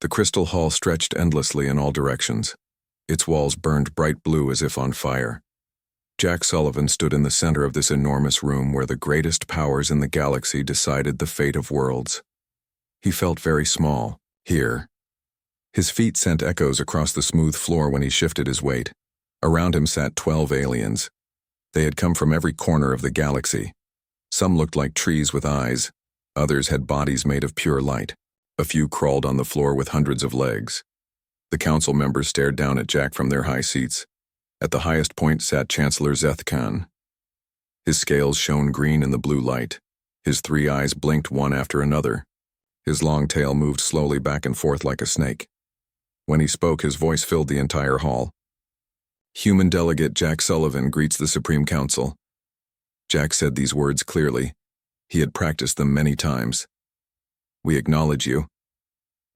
The crystal hall stretched endlessly in all directions. Its walls burned bright blue as if on fire. Jack Sullivan stood in the center of this enormous room where the greatest powers in the galaxy decided the fate of worlds. He felt very small, here. His feet sent echoes across the smooth floor when he shifted his weight. Around him sat 12 aliens. They had come from every corner of the galaxy. Some looked like trees with eyes. Others had bodies made of pure light. A few crawled on the floor with hundreds of legs. The council members stared down at Jack from their high seats. At the highest point sat Chancellor Zeth Khan. His scales shone green in the blue light. His 3 eyes blinked one after another. His long tail moved slowly back and forth like a snake. When he spoke, his voice filled the entire hall. Human Delegate Jack Sullivan greets the Supreme Council. Jack said these words clearly. He had practiced them many times. We acknowledge you,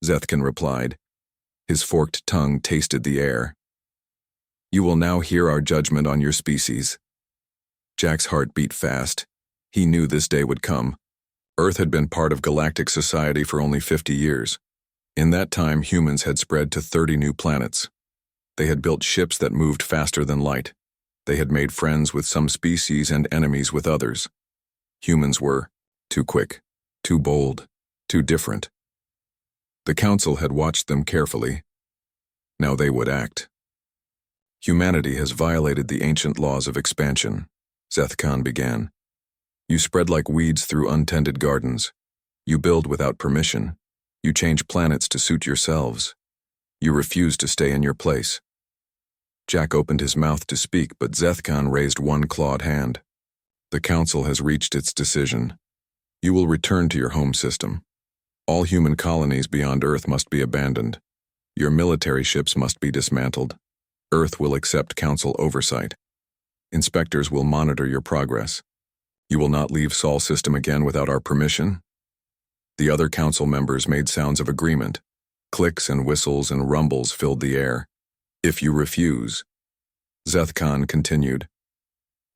Zethkin replied. His forked tongue tasted the air. You will now hear our judgment on your species. Jack's heart beat fast. He knew this day would come. Earth had been part of galactic society for only 50 years. In that time, humans had spread to 30 new planets. They had built ships that moved faster than light. They had made friends with some species and enemies with others. Humans were too quick, too bold, too different. The council had watched them carefully. Now they would act. Humanity has violated the ancient laws of expansion, Zeth Khan began. You spread like weeds through untended gardens. You build without permission. You change planets to suit yourselves. You refuse to stay in your place. Jack opened his mouth to speak, but Zeth Khan raised one clawed hand. The council has reached its decision. You will return to your home system. All human colonies beyond Earth must be abandoned. Your military ships must be dismantled. Earth will accept council oversight. Inspectors will monitor your progress. You will not leave Sol system again without our permission. The other council members made sounds of agreement. Clicks and whistles and rumbles filled the air. If you refuse, Zeth Khan continued,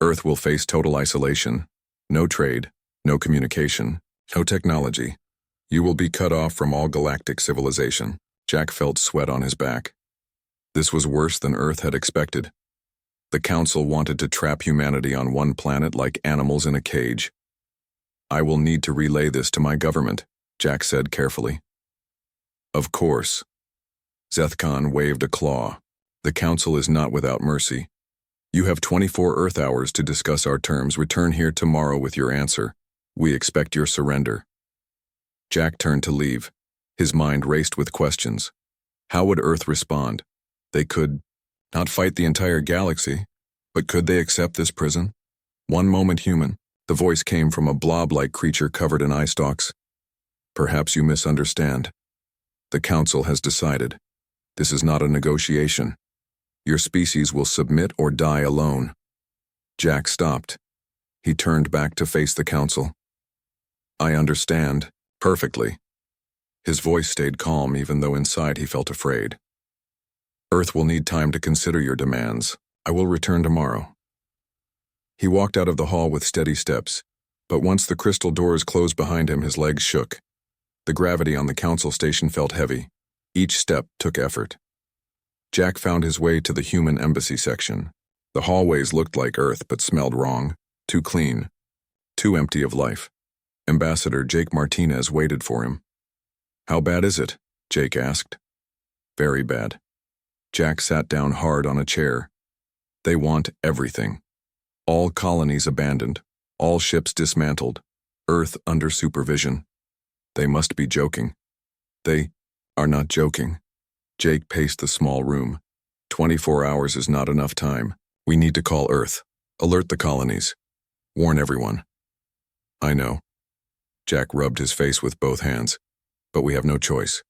Earth will face total isolation. No trade, no communication, no technology. You will be cut off from all galactic civilization. Jack felt sweat on his back. This was worse than Earth had expected. The council wanted to trap humanity on one planet like animals in a cage. I will need to relay this to my government, Jack said carefully. Of course. Zeth Khan waved a claw. The council is not without mercy. You have 24 Earth hours to discuss our terms. Return here tomorrow with your answer. We expect your surrender. Jack turned to leave. His mind raced with questions. How would Earth respond? They could not fight the entire galaxy, but could they accept this prison? One moment human, the voice came from a blob-like creature covered in eye stalks. Perhaps you misunderstand. The council has decided. This is not a negotiation. Your species will submit or die alone. Jack stopped. He turned back to face the council. I understand, perfectly. His voice stayed calm even though inside he felt afraid. Earth will need time to consider your demands. I will return tomorrow. He walked out of the hall with steady steps, but once the crystal doors closed behind him, his legs shook. The gravity on the council station felt heavy. Each step took effort. Jack found his way to the human embassy section. The hallways looked like Earth but smelled wrong, too clean, too empty of life. Ambassador Jake Martinez waited for him. How bad is it? Jake asked. Very bad. Jack sat down hard on a chair. They want everything. All colonies abandoned, all ships dismantled, Earth under supervision. They must be joking. They are not joking. Jake paced the small room. 24 hours is not enough time. We need to call Earth. Alert the colonies. Warn everyone. I know. Jack rubbed his face with both hands. But we have no choice.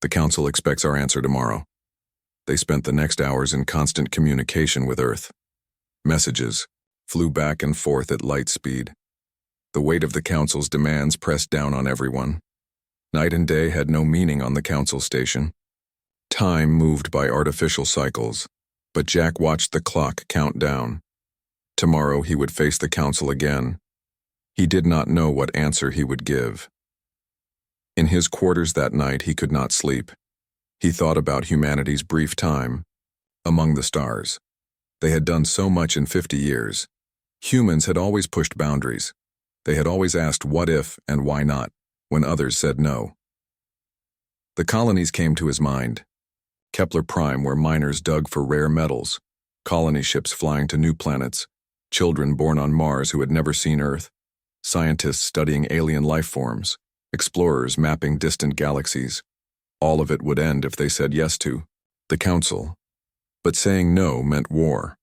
The council expects our answer tomorrow. They spent the next hours in constant communication with Earth. Messages flew back and forth at light speed. The weight of the council's demands pressed down on everyone. Night and day had no meaning on the council station. Time moved by artificial cycles, but Jack watched the clock count down. Tomorrow he would face the council again. He did not know what answer he would give. In his quarters that night he could not sleep. He thought about humanity's brief time among the stars. They had done so much in 50 years. Humans had always pushed boundaries. They had always asked what if and why not, when others said no. The colonies came to his mind. Kepler Prime, where miners dug for rare metals, colony ships flying to new planets, children born on Mars who had never seen Earth, scientists studying alien life forms, explorers mapping distant galaxies. All of it would end if they said yes to the Council. But saying no meant war.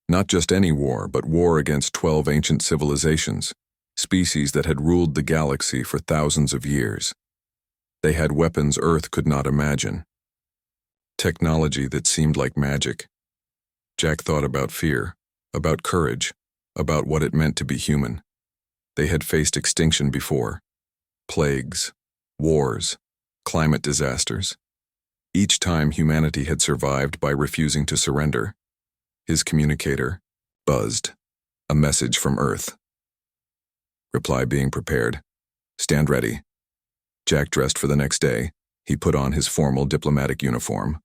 Not just any war, but war against 12 ancient civilizations, species that had ruled the galaxy for thousands of years. They had weapons Earth could not imagine. Technology that seemed like magic. Jack thought about fear, about courage, about what it meant to be human. They had faced extinction before. Plagues, wars, climate disasters. Each time humanity had survived by refusing to surrender. His communicator buzzed. A message from Earth. Reply being prepared. Stand ready. Jack dressed for the next day. He put on his formal diplomatic uniform.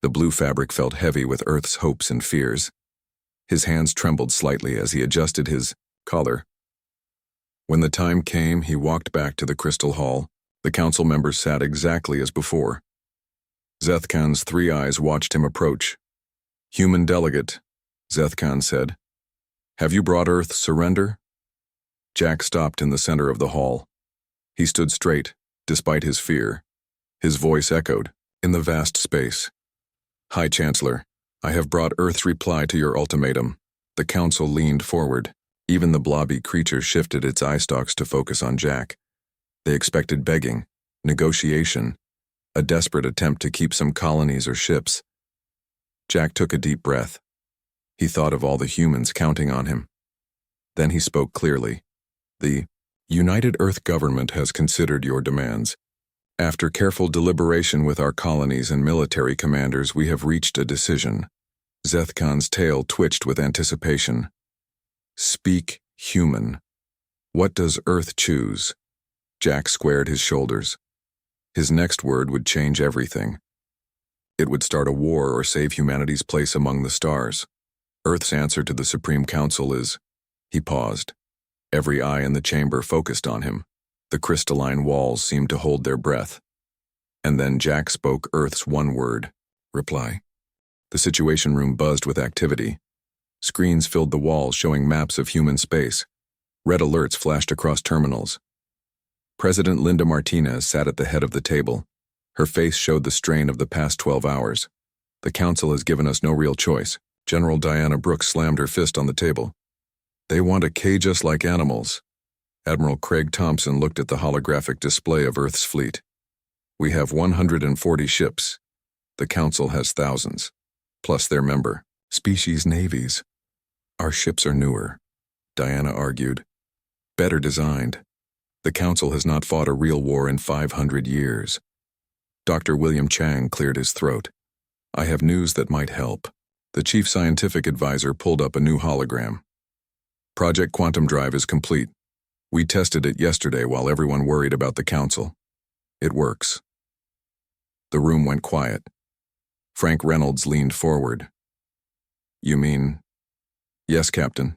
The blue fabric felt heavy with Earth's hopes and fears. His hands trembled slightly as he adjusted his collar. When the time came, he walked back to the Crystal Hall. The council members sat exactly as before. Zethkan's 3 eyes watched him approach. Human delegate, Zethkan said. Have you brought Earth surrender? Jack stopped in the center of the hall. He stood straight, despite his fear. His voice echoed in the vast space. High Chancellor, I have brought Earth's reply to your ultimatum. The council leaned forward. Even the blobby creature shifted its eye stalks to focus on Jack. They expected begging, negotiation, a desperate attempt to keep some colonies or ships. Jack took a deep breath. He thought of all the humans counting on him. Then he spoke clearly. The United Earth government has considered your demands. After careful deliberation with our colonies and military commanders, we have reached a decision. Zethkan's tail twitched with anticipation. Speak human. What does Earth choose? Jack squared his shoulders. His next word would change everything. It would start a war or save humanity's place among the stars. Earth's answer to the Supreme Council is... He paused. Every eye in the chamber focused on him. The crystalline walls seemed to hold their breath. And then Jack spoke Earth's one word. Reply. The Situation Room buzzed with activity. Screens filled the walls showing maps of human space. Red alerts flashed across terminals. President Linda Martinez sat at the head of the table. Her face showed the strain of the past 12 hours. The council has given us no real choice. General Diana Brooks slammed her fist on the table. They want to cage us like animals. Admiral Craig Thompson looked at the holographic display of Earth's fleet. We have 140 ships. The council has thousands, plus their member species navies. Our ships are newer, Diana argued. Better designed. The council has not fought a real war in 500 years. Dr. William Chang cleared his throat. I have news that might help. The chief scientific advisor pulled up a new hologram. Project Quantum Drive is complete. We tested it yesterday while everyone worried about the council. It works. The room went quiet. Frank Reynolds leaned forward. You mean? Yes, Captain.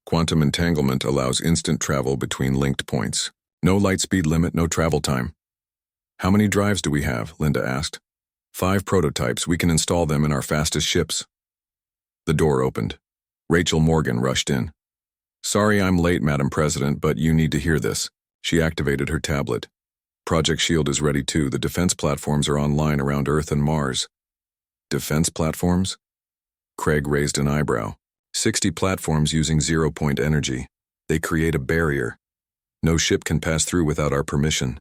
Quantum entanglement allows instant travel between linked points. No light speed limit, no travel time. How many drives do we have? Linda asked. 5 prototypes. We can install them in our fastest ships. The door opened. Rachel Morgan rushed in. Sorry I'm late, Madam President, but you need to hear this. She activated her tablet. Project Shield is ready too. The defense platforms are online around Earth and Mars. Defense platforms? Craig raised an eyebrow. 60 platforms using zero-point energy. They create a barrier. No ship can pass through without our permission.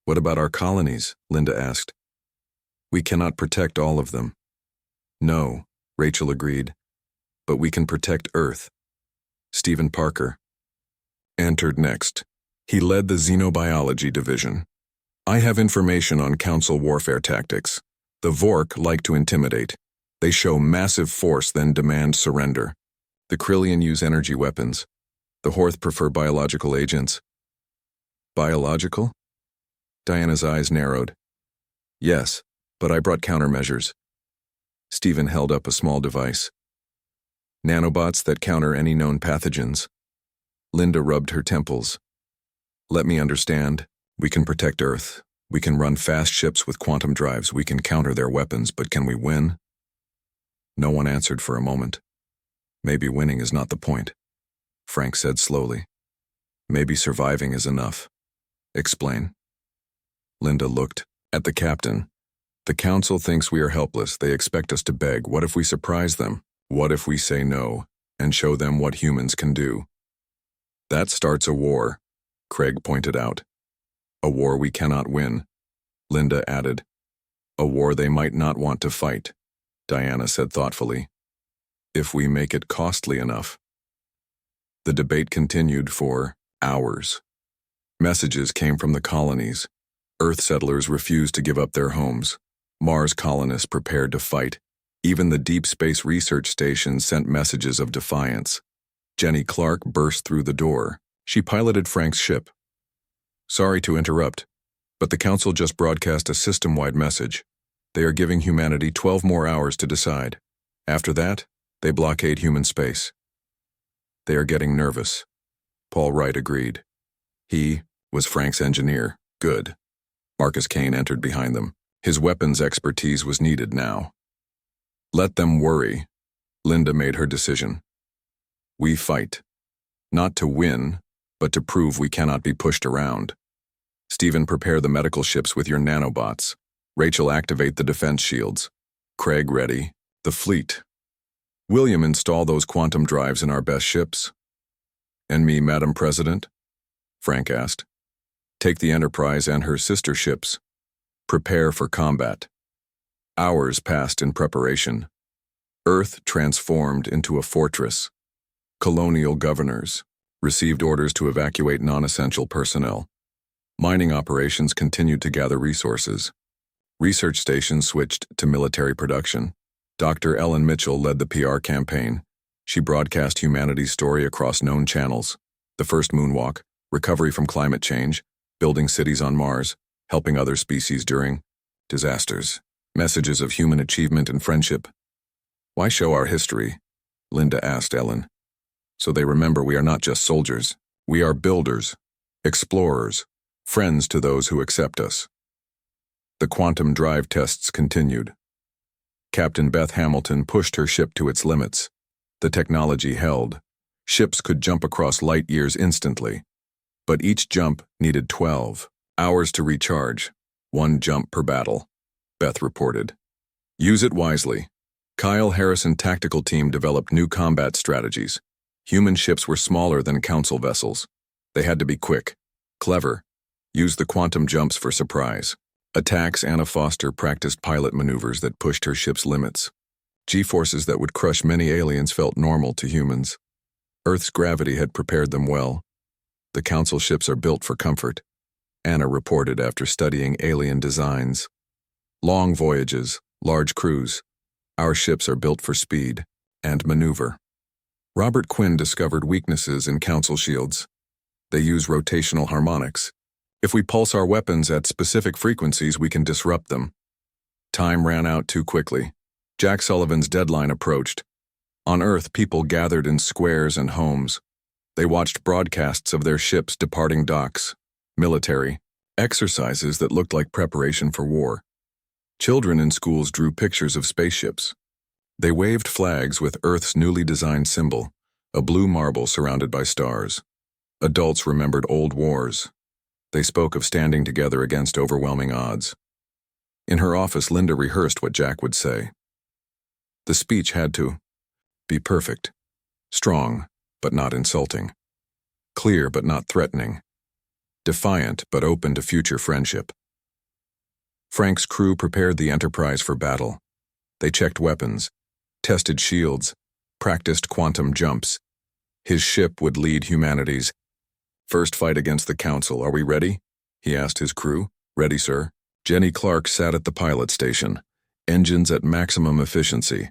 What about our colonies? Linda asked. We cannot protect all of them. No, Rachel agreed. But we can protect Earth. Stephen Parker entered next. He led the Xenobiology Division. I have information on Council warfare tactics. The Vork like to intimidate. They show massive force, then demand surrender. The Krillian use energy weapons. The Horth prefer biological agents. Biological? Diana's eyes narrowed. Yes, but I brought countermeasures. Stephen held up a small device. Nanobots that counter any known pathogens. Linda rubbed her temples. Let me understand. We can protect Earth. We can run fast ships with quantum drives. We can counter their weapons, but can we win? No one answered for a moment. Maybe winning is not the point, Frank said slowly. Maybe surviving is enough. Explain. Linda looked at the captain. The council thinks we are helpless. They expect us to beg. What if we surprise them? What if we say no and show them what humans can do? That starts a war, Craig pointed out. A war we cannot win, Linda added. A war they might not want to fight, Diana said thoughtfully. If we make it costly enough. The debate continued for hours. Messages came from the colonies. Earth settlers refused to give up their homes. Mars colonists prepared to fight. Even the Deep Space Research Station sent messages of defiance. Jenny Clark burst through the door. She piloted Frank's ship. Sorry to interrupt, but the Council just broadcast a system-wide message. They are giving humanity 12 more hours to decide. After that, they blockade human space. They are getting nervous. Paul Wright agreed. He was Frank's engineer. Good. Marcus Kane entered behind them. His weapons expertise was needed now. Let them worry. Linda made her decision. We fight. Not to win, but to prove we cannot be pushed around. Stephen, prepare the medical ships with your nanobots. Rachel, activate the defense shields. Craig, ready. The fleet. William, install those quantum drives in our best ships. And me, Madam President? Frank asked. Take the Enterprise and her sister ships. Prepare for combat. Hours passed in preparation. Earth transformed into a fortress. Colonial governors received orders to evacuate non-essential personnel. Mining operations continued to gather resources. Research stations switched to military production. Dr. Ellen Mitchell led the PR campaign. She broadcast humanity's story across known channels. The first moonwalk, recovery from climate change, building cities on Mars, helping other species during disasters, messages of human achievement and friendship. Why show our history? Linda asked Ellen. So they remember we are not just soldiers. We are builders, explorers, friends to those who accept us. The quantum drive tests continued. Captain Beth Hamilton pushed her ship to its limits. The technology held. Ships could jump across light years instantly. But each jump needed 12 hours to recharge. 1 jump per battle, Beth reported. Use it wisely. Kyle Harrison tactical team developed new combat strategies. Human ships were smaller than council vessels. They had to be quick, clever, use the quantum jumps for surprise. Attacks. Anna Foster practiced pilot maneuvers that pushed her ship's limits. G-forces that would crush many aliens felt normal to humans. Earth's gravity had prepared them well. The council ships are built for comfort, Anna reported after studying alien designs. Long voyages, large crews. Our ships are built for speed and maneuver. Robert Quinn discovered weaknesses in council shields. They use rotational harmonics. If we pulse our weapons at specific frequencies, we can disrupt them. Time ran out too quickly. Jack Sullivan's deadline approached. On Earth, people gathered in squares and homes. They watched broadcasts of their ships departing docks, military, exercises that looked like preparation for war. Children in schools drew pictures of spaceships. They waved flags with Earth's newly designed symbol, a blue marble surrounded by stars. Adults remembered old wars. They spoke of standing together against overwhelming odds. In her office, Linda rehearsed what Jack would say. The speech had to be perfect, strong but not insulting, clear but not threatening, defiant but open to future friendship. Frank's crew prepared the Enterprise for battle. They checked weapons, tested shields, practiced quantum jumps. His ship would lead humanity's first fight against the Council. Are we ready? He asked his crew. Ready, sir. Jenny Clark sat at the pilot station, engines at maximum efficiency.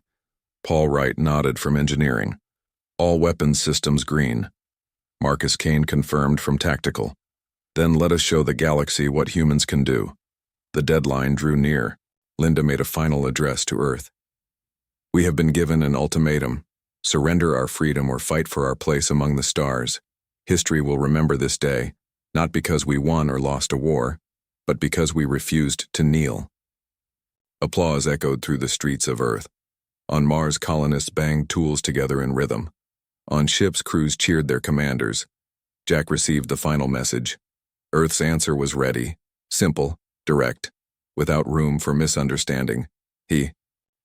Paul Wright nodded from engineering. All weapons systems green. Marcus Kane confirmed from tactical. Then let us show the galaxy what humans can do. The deadline drew near. Linda made a final address to Earth. We have been given an ultimatum. Surrender our freedom or fight for our place among the stars. History will remember this day, not because we won or lost a war, but because we refused to kneel. Applause echoed through the streets of Earth. On Mars, colonists banged tools together in rhythm. On ships, crews cheered their commanders. Jack received the final message. Earth's answer was ready, simple, direct, without room for misunderstanding. He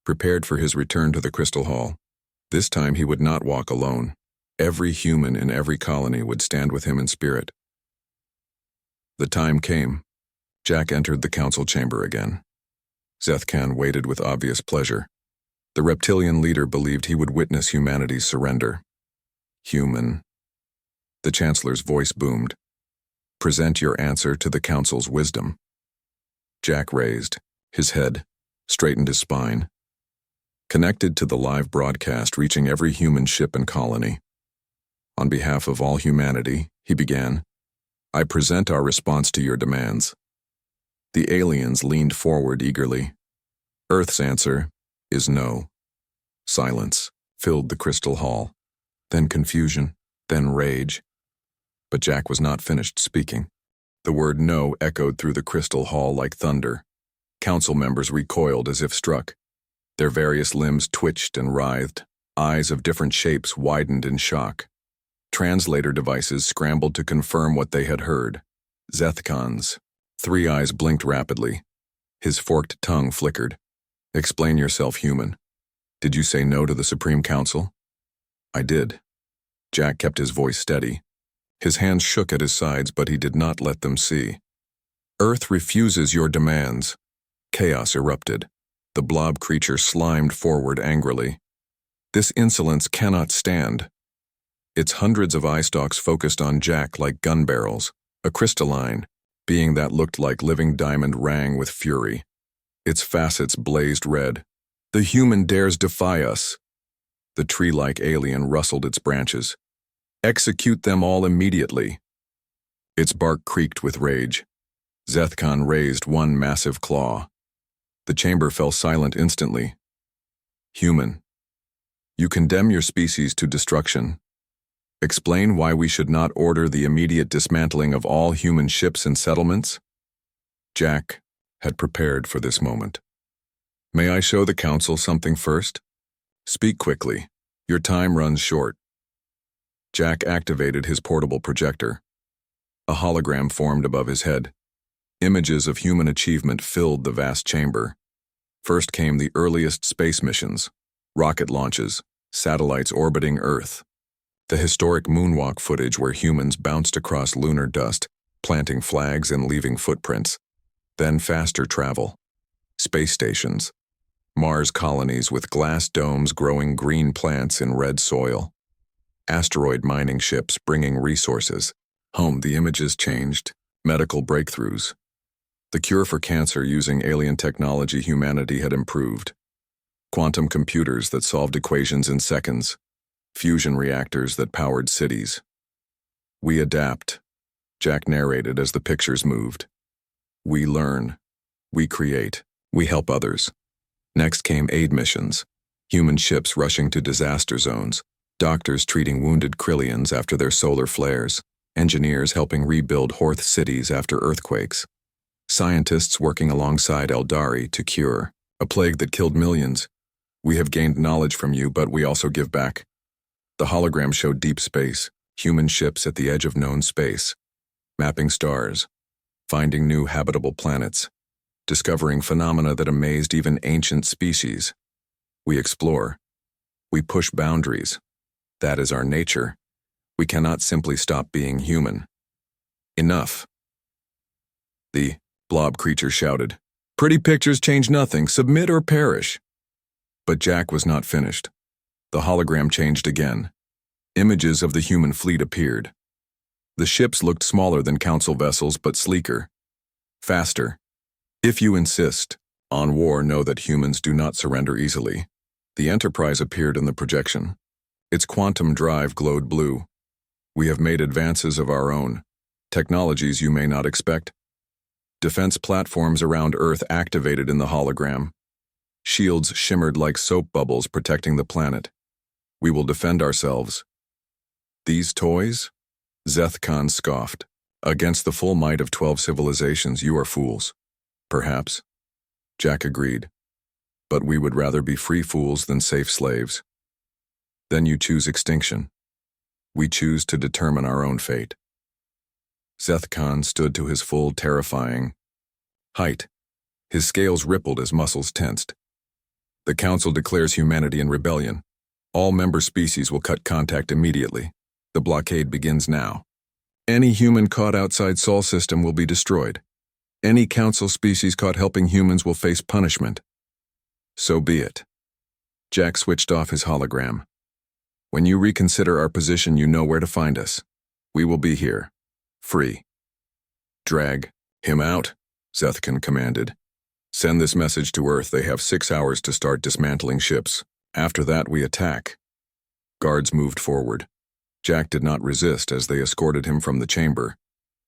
prepared for his return to the Crystal Hall. This time he would not walk alone. Every human in every colony would stand with him in spirit. The time came. Jack entered the council chamber again. Zethkan waited with obvious pleasure. The reptilian leader believed he would witness humanity's surrender. Human. The chancellor's voice boomed. Present your answer to the council's wisdom. Jack raised his head, straightened his spine. Connected to the live broadcast reaching every human ship and colony. On behalf of all humanity, he began, I present our response to your demands. The aliens leaned forward eagerly. Earth's answer is no. Silence filled the crystal hall, then confusion, then rage. But Jack was not finished speaking. The word no echoed through the crystal hall like thunder. Council members recoiled as if struck. Their various limbs twitched and writhed. Eyes of different shapes widened in shock. Translator devices scrambled to confirm what they had heard. Zethkan's three eyes blinked rapidly. His forked tongue flickered. Explain yourself, human. Did you say no to the Supreme Council? I did. Jack kept his voice steady. His hands shook at his sides, but he did not let them see. Earth refuses your demands. Chaos erupted. The blob creature slimed forward angrily. This insolence cannot stand. Its hundreds of eye stalks focused on Jack like gun barrels. A crystalline being that looked like living diamond rang with fury. Its facets blazed red. The human dares defy us. The tree-like alien rustled its branches. Execute them all immediately. Its bark creaked with rage. Zethkan raised one massive claw. The chamber fell silent instantly. Human, you condemn your species to destruction. Explain why we should not order the immediate dismantling of all human ships and settlements? Jack had prepared for this moment. May I show the council something first? Speak quickly. Your time runs short. Jack activated his portable projector. A hologram formed above his head. Images of human achievement filled the vast chamber. First came the earliest space missions, rocket launches, satellites orbiting Earth. The historic moonwalk footage where humans bounced across lunar dust, planting flags and leaving footprints. Then faster travel. Space stations. Mars colonies with glass domes growing green plants in red soil. Asteroid mining ships bringing resources. Home, the images changed. Medical breakthroughs. The cure for cancer using alien technology humanity had improved. Quantum computers that solved equations in seconds. Fusion reactors that powered cities. We adapt, Jack narrated as the pictures moved. We learn. We create. We help others. Next came aid missions. Human ships rushing to disaster zones. Doctors treating wounded Krillians after their solar flares. Engineers helping rebuild Horth cities after earthquakes. Scientists working alongside Eldari to cure a plague that killed millions. We have gained knowledge from you, but we also give back. The hologram showed deep space, human ships at the edge of known space, mapping stars, finding new habitable planets, discovering phenomena that amazed even ancient species. We explore. We push boundaries. That is our nature. We cannot simply stop being human. Enough. The blob creature shouted. Pretty pictures change nothing. Submit or perish. But Jack was not finished. The hologram changed again. Images of the human fleet appeared. The ships looked smaller than council vessels, but sleeker. Faster. If you insist on war, know that humans do not surrender easily. The Enterprise appeared in the projection. Its quantum drive glowed blue. We have made advances of our own. Technologies you may not expect. Defense platforms around Earth activated in the hologram. Shields shimmered like soap bubbles protecting the planet. We will defend ourselves. These toys? Zeth Khan scoffed. Against the full might of 12 civilizations, you are fools. Perhaps. Jack agreed. But we would rather be free fools than safe slaves. Then you choose extinction. We choose to determine our own fate. Zeth Khan stood to his full, terrifying height. His scales rippled as muscles tensed. The Council declares humanity in rebellion. All member species will cut contact immediately. The blockade begins now. Any human caught outside Sol system will be destroyed. Any Council species caught helping humans will face punishment. So be it. Jack switched off his hologram. When you reconsider our position, you know where to find us. We will be here. Free. Drag him out, Zethkin commanded. Send this message to Earth. They have 6 hours to start dismantling ships. After that, we attack. Guards moved forward. Jack did not resist as they escorted him from the chamber.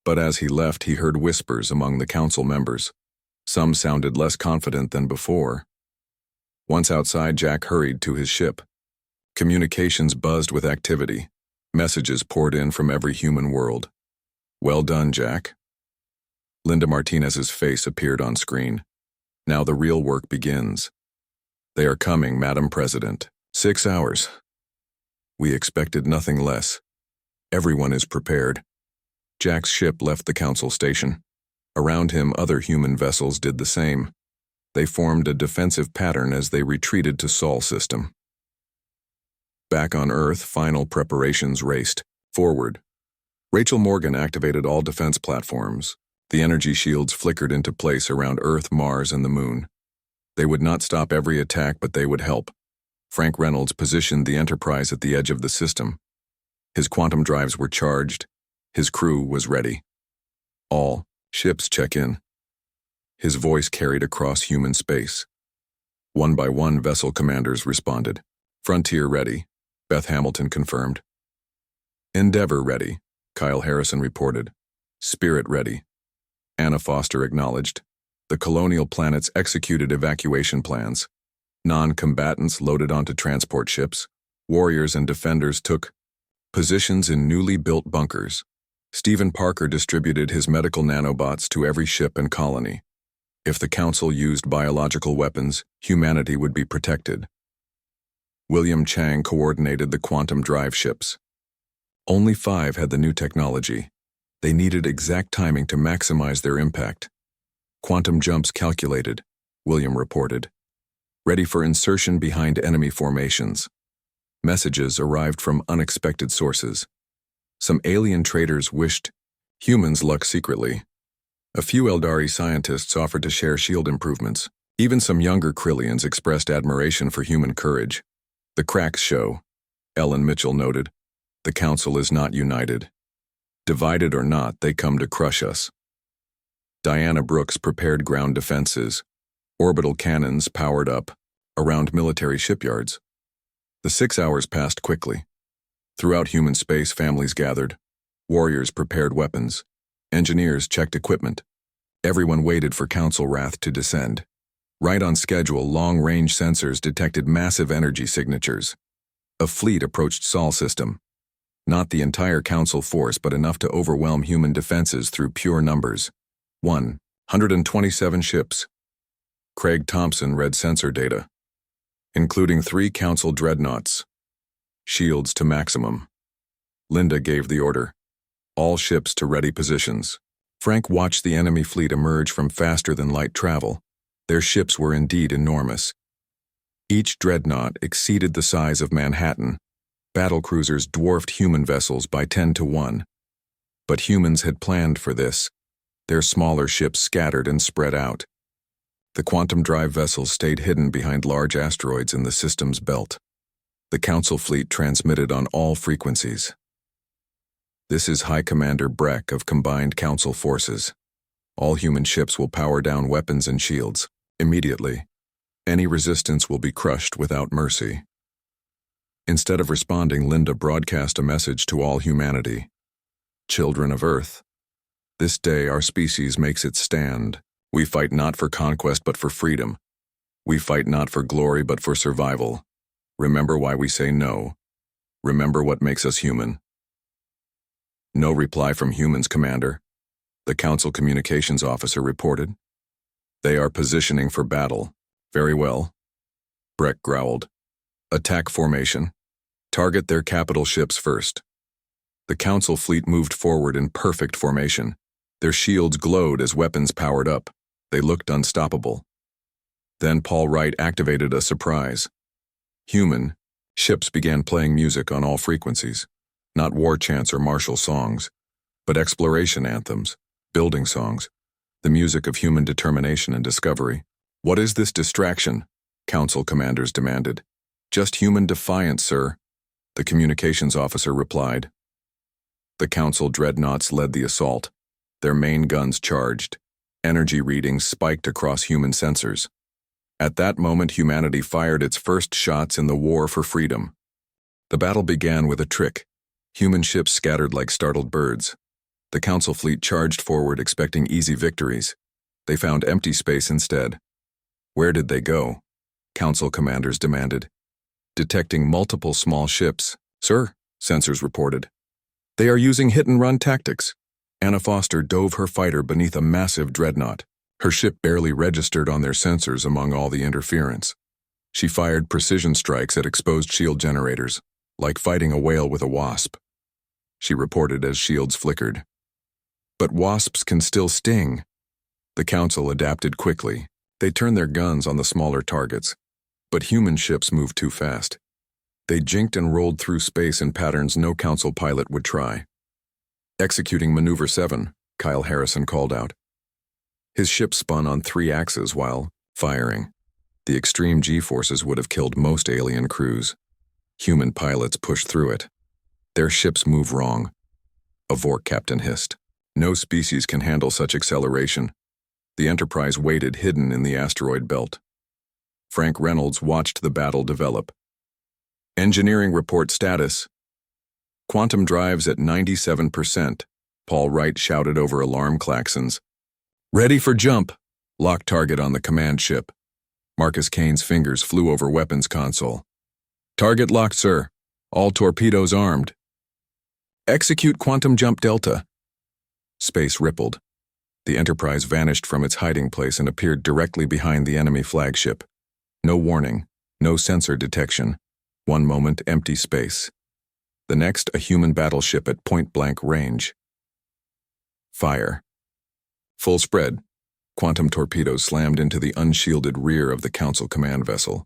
But as he left, he heard whispers among the Council members. Some sounded less confident than before. Once outside, Jack hurried to his ship. Communications buzzed with activity. Messages poured in from every human world. Well done, Jack. Linda Martinez's face appeared on screen. Now the real work begins. They are coming, Madam President. 6 hours. We expected nothing less. Everyone is prepared. Jack's ship left the Council station. Around him, other human vessels did the same. They formed a defensive pattern as they retreated to Sol system. Back on Earth, final preparations raced forward. Rachel Morgan activated all defense platforms. The energy shields flickered into place around Earth, Mars, and the Moon. They would not stop every attack, but they would help. Frank Reynolds positioned the Enterprise at the edge of the system. His quantum drives were charged. His crew was ready. All ships check in. His voice carried across human space. One by one, vessel commanders responded. Frontier ready, Beth Hamilton confirmed. Endeavor ready, Kyle Harrison reported. Spirit ready. Anna Foster acknowledged. The colonial planets executed evacuation plans. Non-combatants loaded onto transport ships. Warriors and defenders took positions in newly built bunkers. Stephen Parker distributed his medical nanobots to every ship and colony. If the Council used biological weapons, humanity would be protected. William Chang coordinated the quantum drive ships. Only 5 had the new technology. They needed exact timing to maximize their impact. Quantum jumps calculated, William reported. Ready for insertion behind enemy formations. Messages arrived from unexpected sources. Some alien traders wished humans luck secretly. A few Eldari scientists offered to share shield improvements. Even some younger Krillians expressed admiration for human courage. The cracks show, Ellen Mitchell noted. The Council is not united. Divided or not, they come to crush us. Diana Brooks prepared ground defenses. Orbital cannons powered up around military shipyards. The 6 hours passed quickly. Throughout human space, families gathered. Warriors prepared weapons. Engineers checked equipment. Everyone waited for Council wrath to descend. Right on schedule, long-range sensors detected massive energy signatures. A fleet approached Sol system. Not the entire Council force, but enough to overwhelm human defenses through pure numbers. 127 ships. Craig Thompson read sensor data, including 3 Council dreadnoughts. Shields to maximum. Linda gave the order. All ships to ready positions. Frank watched the enemy fleet emerge from faster-than-light travel. Their ships were indeed enormous. Each dreadnought exceeded the size of Manhattan. Battlecruisers dwarfed human vessels by 10 to 1. But humans had planned for this. Their smaller ships scattered and spread out. The quantum drive vessels stayed hidden behind large asteroids in the system's belt. The Council fleet transmitted on all frequencies. This is High Commander Breck of Combined Council Forces. All human ships will power down weapons and shields immediately. Any resistance will be crushed without mercy. Instead of responding, Linda broadcast a message to all humanity. Children of Earth, This day our species makes its stand. We fight not for conquest but for freedom. We fight not for glory but for survival. Remember why we say no. Remember what makes us human. No reply from humans, Commander. The Council Communications Officer reported. They are positioning for battle. Very well. Breck growled. Attack formation. Target their capital ships first. The Council fleet moved forward in perfect formation. Their shields glowed as weapons powered up. They looked unstoppable. Then Paul Wright activated a surprise. Human ships began playing music on all frequencies. Not war chants or martial songs, but exploration anthems, building songs, the music of human determination and discovery. What is this distraction? Council commanders demanded. Just human defiance, sir, the communications officer replied. The Council dreadnoughts led the assault. Their main guns charged. Energy readings spiked across human sensors. At that moment, humanity fired its first shots in the war for freedom. The battle began with a trick. Human ships scattered like startled birds. The Council fleet charged forward expecting easy victories. They found empty space instead. Where did they go? Council commanders demanded. Detecting multiple small ships. Sir, sensors reported. They are using hit-and-run tactics. Anna Foster dove her fighter beneath a massive dreadnought. Her ship barely registered on their sensors among all the interference. She fired precision strikes at exposed shield generators, like fighting a whale with a wasp. She reported as shields flickered. But wasps can still sting. The Council adapted quickly. They turned their guns on the smaller targets. But human ships moved too fast. They jinked and rolled through space in patterns no Council pilot would try. Executing Maneuver 7, Kyle Harrison called out. His ship spun on 3 axes while firing. The extreme G-forces would have killed most alien crews. Human pilots pushed through it. Their ships move wrong. A Vork captain hissed. No species can handle such acceleration. The Enterprise waited hidden in the asteroid belt. Frank Reynolds watched the battle develop. Engineering report status. Quantum drives at 97%, Paul Wright shouted over alarm klaxons. Ready for jump. Lock target on the command ship. Marcus Kane's fingers flew over weapons console. Target locked, sir. All torpedoes armed. Execute quantum jump delta. Space rippled. The Enterprise vanished from its hiding place and appeared directly behind the enemy flagship. No warning, no sensor detection. One moment, empty space. The next, a human battleship at point-blank range. Fire. Full spread. Quantum torpedoes slammed into the unshielded rear of the Council command vessel.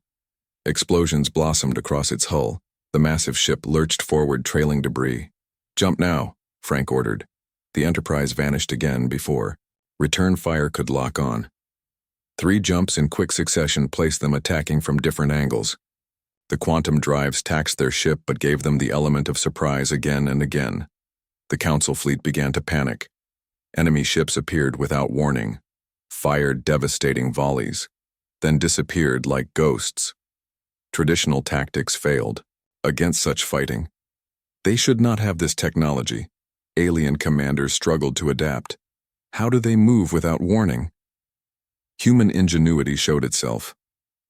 Explosions blossomed across its hull. The massive ship lurched forward, trailing debris. Jump now, Frank ordered. The Enterprise vanished again before return fire could lock on. 3 jumps in quick succession placed them attacking from different angles. The quantum drives taxed their ship but gave them the element of surprise again and again. The Council fleet began to panic. Enemy ships appeared without warning, fired devastating volleys, then disappeared like ghosts. Traditional tactics failed. Against such fighting, they should not have this technology. Alien commanders struggled to adapt. How do they move without warning? Human ingenuity showed itself.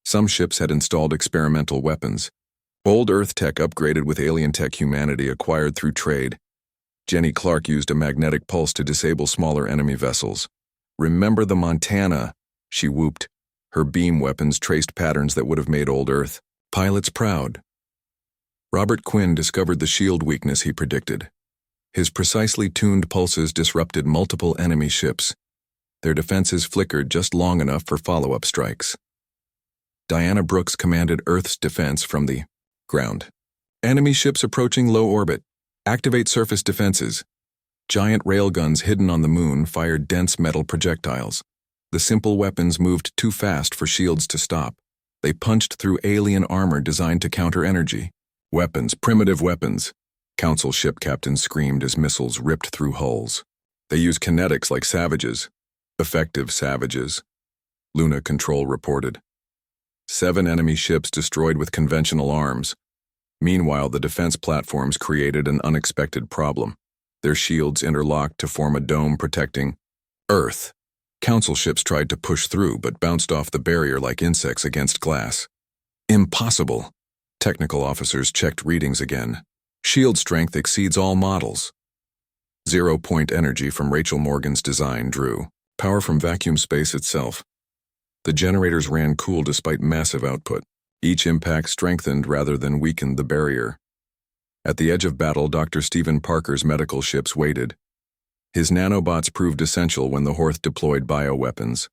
Some ships had installed experimental weapons. Bold Earth tech upgraded with alien tech humanity acquired through trade. Jenny Clark used a magnetic pulse to disable smaller enemy vessels. Remember the Montana, she whooped. Her beam weapons traced patterns that would have made old Earth pilots proud. Robert Quinn discovered the shield weakness he predicted. His precisely tuned pulses disrupted multiple enemy ships. Their defenses flickered just long enough for follow-up strikes. Diana Brooks commanded Earth's defense from the ground. Enemy ships approaching low orbit. Activate surface defenses. Giant railguns hidden on the moon fired dense metal projectiles. The simple weapons moved too fast for shields to stop. They punched through alien armor designed to counter energy. Weapons, primitive weapons. Council ship captains screamed as missiles ripped through hulls. They used kinetics like savages. Effective savages. Luna Control reported. 7 enemy ships destroyed with conventional arms. Meanwhile, the defense platforms created an unexpected problem. their shields interlocked to form a dome protecting Earth. Council ships tried to push through but bounced off the barrier like insects against glass. Impossible. Technical officers checked readings again. Shield strength exceeds all models. 0-point energy from Rachel Morgan's design drew power from vacuum space itself. The generators ran cool despite massive output. Each impact strengthened rather than weakened the barrier. At the edge of battle, Dr. Stephen Parker's medical ships waited. His nanobots proved essential when the Horth deployed bioweapons.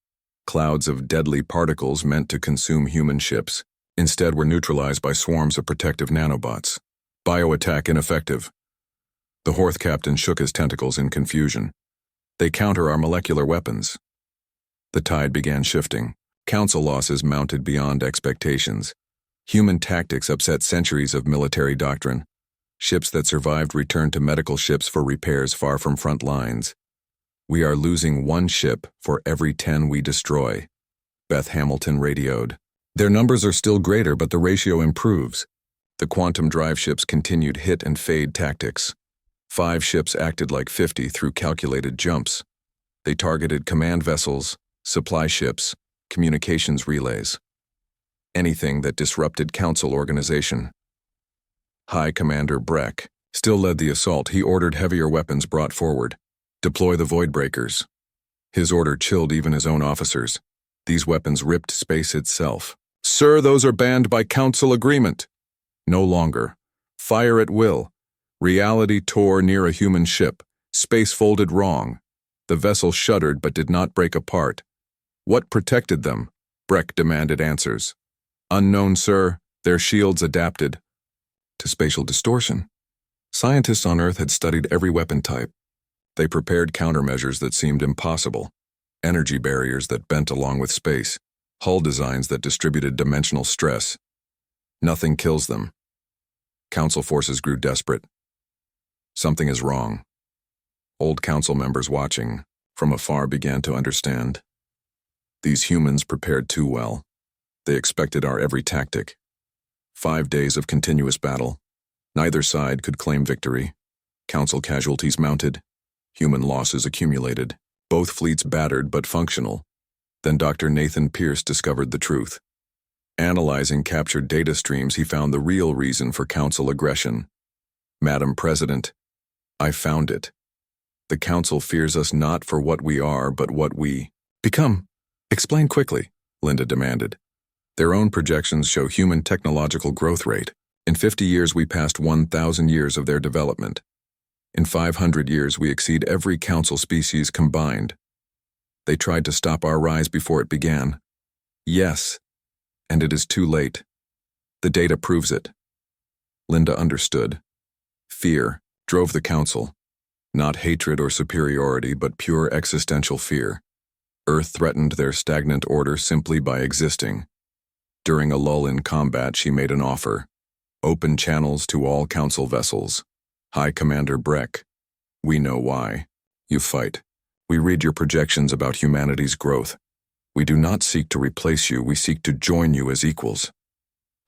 Clouds of deadly particles meant to consume human ships, instead were neutralized by swarms of protective nanobots. Bioattack ineffective. The Horth captain shook his tentacles in confusion. They counter our molecular weapons. The tide began shifting. Council losses mounted beyond expectations. Human tactics upset centuries of military doctrine. Ships that survived returned to medical ships for repairs far from front lines. We are losing 1 ship for every 10 we destroy, Beth Hamilton radioed. Their numbers are still greater, but the ratio improves. The quantum drive ships continued hit and fade tactics. 5 ships acted like 50 through calculated jumps. They targeted command vessels, supply ships, communications relays. Anything that disrupted Council organization. High Commander Breck still led the assault. He ordered heavier weapons brought forward. Deploy the Void Breakers. His order chilled even his own officers. These weapons ripped space itself. Sir, those are banned by Council agreement. No longer. Fire at will. Reality tore near a human ship. Space folded wrong. The vessel shuddered but did not break apart. What protected them? Breck demanded answers. Unknown, sir. Their shields adapted to spatial distortion. Scientists on Earth had studied every weapon type. They prepared countermeasures that seemed impossible. Energy barriers that bent along with space. Hull designs that distributed dimensional stress. Nothing kills them. Council forces grew desperate. Something is wrong. Old Council members watching from afar began to understand. These humans prepared too well. They expected our every tactic. 5 days of continuous battle. Neither side could claim victory. Council casualties mounted. Human losses accumulated. Both fleets battered but functional. Then Dr. Nathan Pierce discovered the truth. Analyzing captured data streams, he found the real reason for Council aggression. Madam President, I found it. The Council fears us not for what we are, but what we become. Explain quickly, Linda demanded. Their own projections show human technological growth rate. In 50 years, we passed 1,000 years of their development. In 500 years, we exceed every Council species combined. They tried to stop our rise before it began. Yes, and it is too late. The data proves it. Linda understood. Fear drove the Council. Not hatred or superiority, but pure existential fear. Earth threatened their stagnant order simply by existing. During a lull in combat, she made an offer. Open channels to all Council vessels. High Commander Breck, we know why. You fight. We read your projections about humanity's growth. We do not seek to replace you, we seek to join you as equals.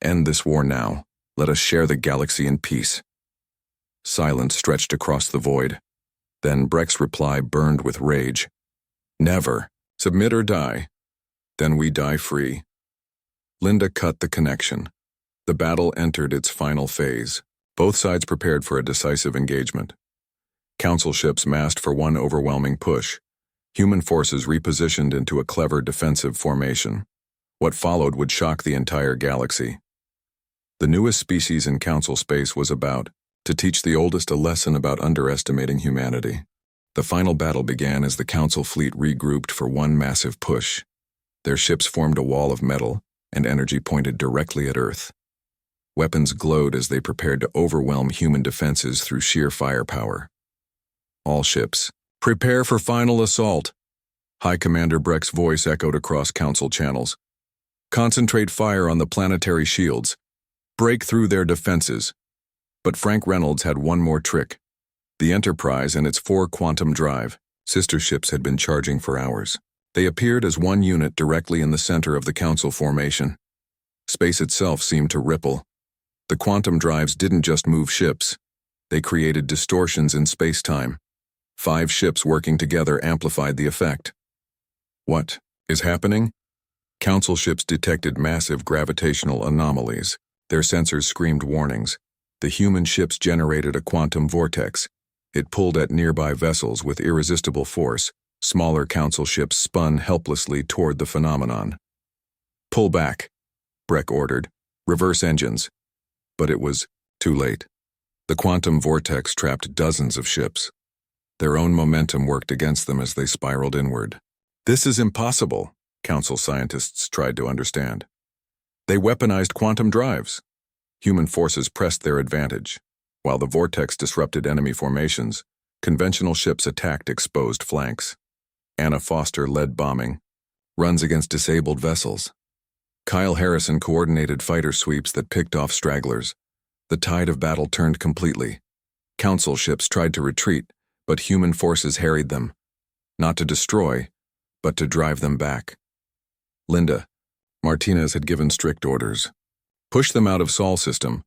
End this war now. Let us share the galaxy in peace. Silence stretched across the void. Then Breck's reply burned with rage. Never. Submit or die. Then we die free. Linda cut the connection. The battle entered its final phase. Both sides prepared for a decisive engagement. Council ships massed for one overwhelming push. Human forces repositioned into a clever defensive formation. What followed would shock the entire galaxy. The newest species in Council space was about to teach the oldest a lesson about underestimating humanity. The final battle began as the Council fleet regrouped for one massive push. Their ships formed a wall of metal, and energy pointed directly at Earth. Weapons glowed as they prepared to overwhelm human defenses through sheer firepower. All ships, prepare for final assault. High Commander Breck's voice echoed across Council channels. Concentrate fire on the planetary shields. Break through their defenses. But Frank Reynolds had one more trick. The Enterprise and its 4 quantum drive sister ships had been charging for hours. They appeared as one unit directly in the center of the Council formation. Space itself seemed to ripple. The quantum drives didn't just move ships. They created distortions in space-time. 5 ships working together amplified the effect. What is happening? Council ships detected massive gravitational anomalies. Their sensors screamed warnings. The human ships generated a quantum vortex. It pulled at nearby vessels with irresistible force. Smaller council ships spun helplessly toward the phenomenon. "Pull back," Breck ordered. "Reverse engines." But it was too late. The quantum vortex trapped dozens of ships. Their own momentum worked against them as they spiraled inward. "This is impossible," Council scientists tried to understand. "They weaponized quantum drives." Human forces pressed their advantage. While the vortex disrupted enemy formations, conventional ships attacked exposed flanks. Anna Foster led bombing, runs against disabled vessels. Kyle Harrison coordinated fighter sweeps that picked off stragglers. The tide of battle turned completely. Council ships tried to retreat, but human forces harried them. Not to destroy, but to drive them back. Linda Martinez had given strict orders. "Push them out of Sol system.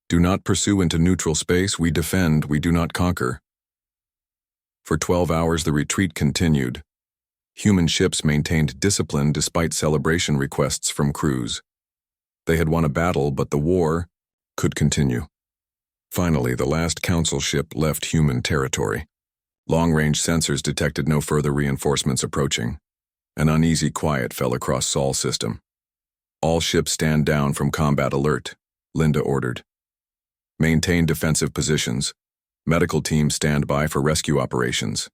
Do not pursue into neutral space. We defend, we do not conquer." For 12 hours the retreat continued. Human ships maintained discipline despite celebration requests from crews. They had won a battle, but the war could continue. Finally, the last Council ship left human territory. Long-range sensors detected no further reinforcements approaching. An uneasy quiet fell across Sol system. "All ships stand down from combat alert," Linda ordered. "Maintain defensive positions. Medical teams stand by for rescue operations."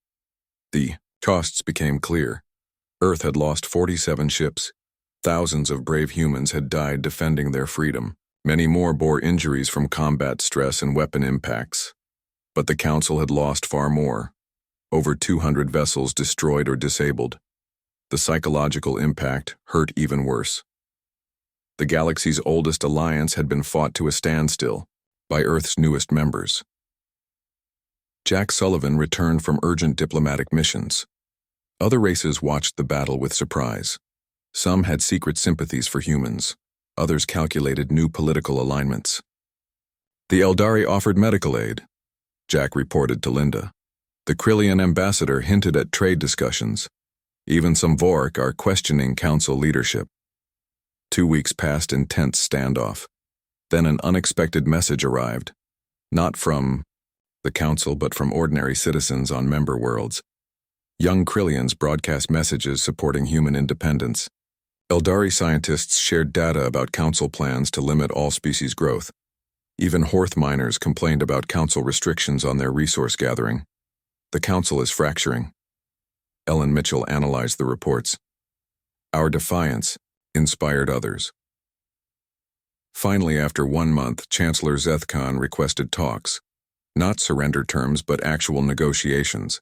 The costs became clear. Earth had lost 47 ships. Thousands of brave humans had died defending their freedom. Many more bore injuries from combat stress and weapon impacts. But the Council had lost far more. Over 200 vessels destroyed or disabled. The psychological impact hurt even worse. The galaxy's oldest alliance had been fought to a standstill by Earth's newest members. Jack Sullivan returned from urgent diplomatic missions. Other races watched the battle with surprise. Some had secret sympathies for humans. Others calculated new political alignments. "The Eldari offered medical aid," Jack reported to Linda. "The Krillian ambassador hinted at trade discussions. Even some Vork are questioning Council leadership." 2 weeks passed in tense standoff. Then an unexpected message arrived. Not from the Council, but from ordinary citizens on member worlds. Young Krillians broadcast messages supporting human independence. Eldari scientists shared data about Council plans to limit all species growth. Even Horth miners complained about Council restrictions on their resource gathering. "The Council is fracturing." Ellen Mitchell analyzed the reports. "Our defiance inspired others." Finally, after 1 month, Chancellor Zethkon requested talks. Not surrender terms, but actual negotiations.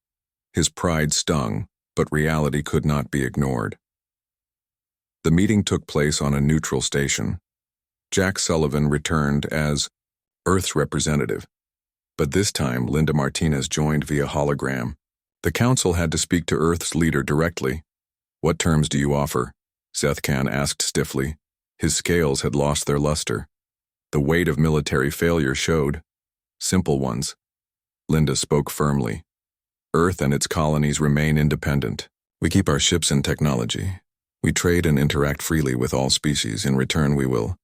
His pride stung, but reality could not be ignored. The meeting took place on a neutral station. Jack Sullivan returned as Earth's representative. But this time, Linda Martinez joined via hologram. The Council had to speak to Earth's leader directly. "What terms do you offer?" Zethkan asked stiffly. His scales had lost their luster. The weight of military failure showed. "Simple ones." Linda spoke firmly. "Earth and its colonies remain independent. We keep our ships and technology. We trade and interact freely with all species. In return, we will